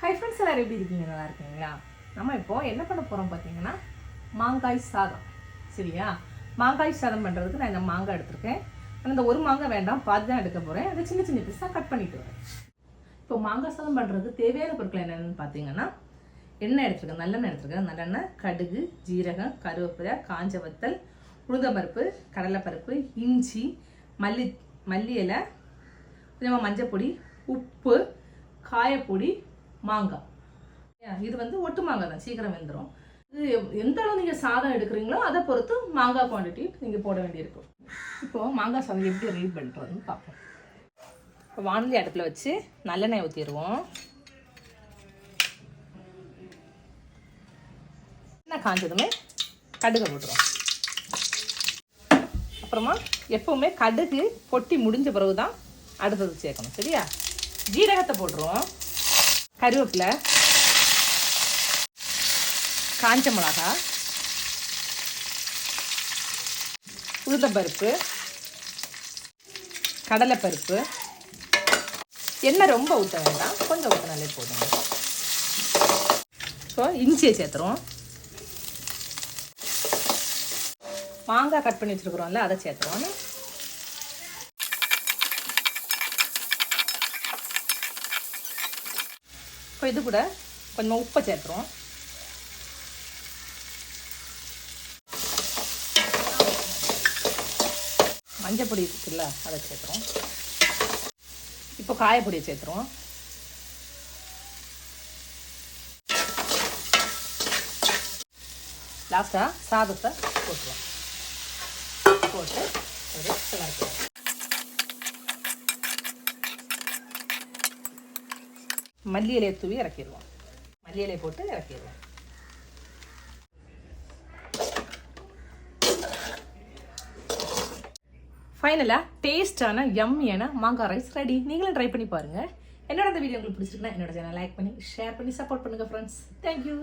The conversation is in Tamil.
ஹை ஃப்ரெண்ட்ஸ், எல்லாரும் எப்படி இருக்கீங்க? நல்லா இருக்கீங்களா? நம்ம இப்போ என்ன பண்ண போகிறோம் பார்த்தீங்கன்னா மாங்காய் சாதம். சரியா? மாங்காய் சாதம் பண்ணுறதுக்கு நான் இந்த மாங்காய் எடுத்திருக்கேன். ஆனால் இந்த ஒரு மாங்காய் வேண்டாம், பார்த்து தான் எடுக்க போகிறேன். அதை சின்ன சின்ன பீஸாக கட் பண்ணிட்டு வரேன். இப்போ மாங்காய் சாதம் பண்ணுறதுக்கு தேவையான பொருட்கள் என்னென்னு பார்த்தீங்கன்னா, எண்ணெய் எடுத்துருக்கேன், நல்லெண்ணெய் எடுத்துருக்கேன். நல்லெண்ணெய், கடுகு, ஜீரகம், கருவேப்பிலை, காஞ்ச வத்தல், உளுந்தம்பருப்பு, கடலைப்பருப்பு, இஞ்சி, மல்லி இலை, கொஞ்சமாக மஞ்சப்பொடி, உப்பு, காயப்பொடி, மாங்காய். இது வந்து ஒட்டு மாங்காய் தான், சீக்கிரம் வெந்துடும். இது எந்த அளவு நீங்கள் சாதம் எடுக்கிறீங்களோ அதை பொறுத்து மாங்காய் குவான்டிட்டி நீங்கள் போட வேண்டியிருக்கும். இப்போது மாங்காய் சாதம் எப்படி ரெடி பண்ணுறதுன்னு பார்ப்போம். இப்போ வானொலி அடுப்பில் வச்சு நல்லெண்ணெய் ஊற்றிடுவோம். எண்ணெய் காஞ்சதுமே கடுகை போட்டுருவோம். அப்புறமா எப்போவுமே கடுகு பொட்டி முடிஞ்ச பிறகு தான் அடுத்தது சேர்க்கணும். சரியா? ஜீரகத்தை போட்டுருவோம். கருவேப்பிலை, காஞ்ச மிளகா, உளுந்தம்பருப்பு, கடலைப்பருப்பு. எண்ணெய் ரொம்ப ஊற்ற வேண்டாம், கொஞ்சம் ஊற்றினாலே போதும். ஸோ இஞ்சியை சேர்த்துறோம். மாங்காய் கட் பண்ணி வச்சுருக்குறோம்ல, அதை சேர்த்துறோம். இப்போ இது கூட கொஞ்சம் உப்பை சேர்த்துறோம். மஞ்சள் பொடி இருக்குல்ல, அதை சேர்த்துறோம். இப்போ காயப்பொடியை சேர்த்துறோம். லாஸ்ட்டாக சாதத்தை போட்டுருவோம். போட்டு ஒரு கிளறுவோம். மல்லி இலையை தூவி இறக்கிடுவோம். மல்லி இலையை போட்டு இறக்கிடுவோம். ஃபைனலாக டேஸ்டான யம்மியான மாங்காய் ரைஸ் ரெடி. நீங்களும் ட்ரை பண்ணி பாருங்கள். என்னோட இந்த வீடியோ உங்களுக்கு பிடிச்சிருக்குன்னா என்னோட சேனல் லைக் பண்ணி ஷேர் பண்ணி சப்போர்ட் பண்ணுங்கள் ஃப்ரெண்ட்ஸ். தேங்க்யூ.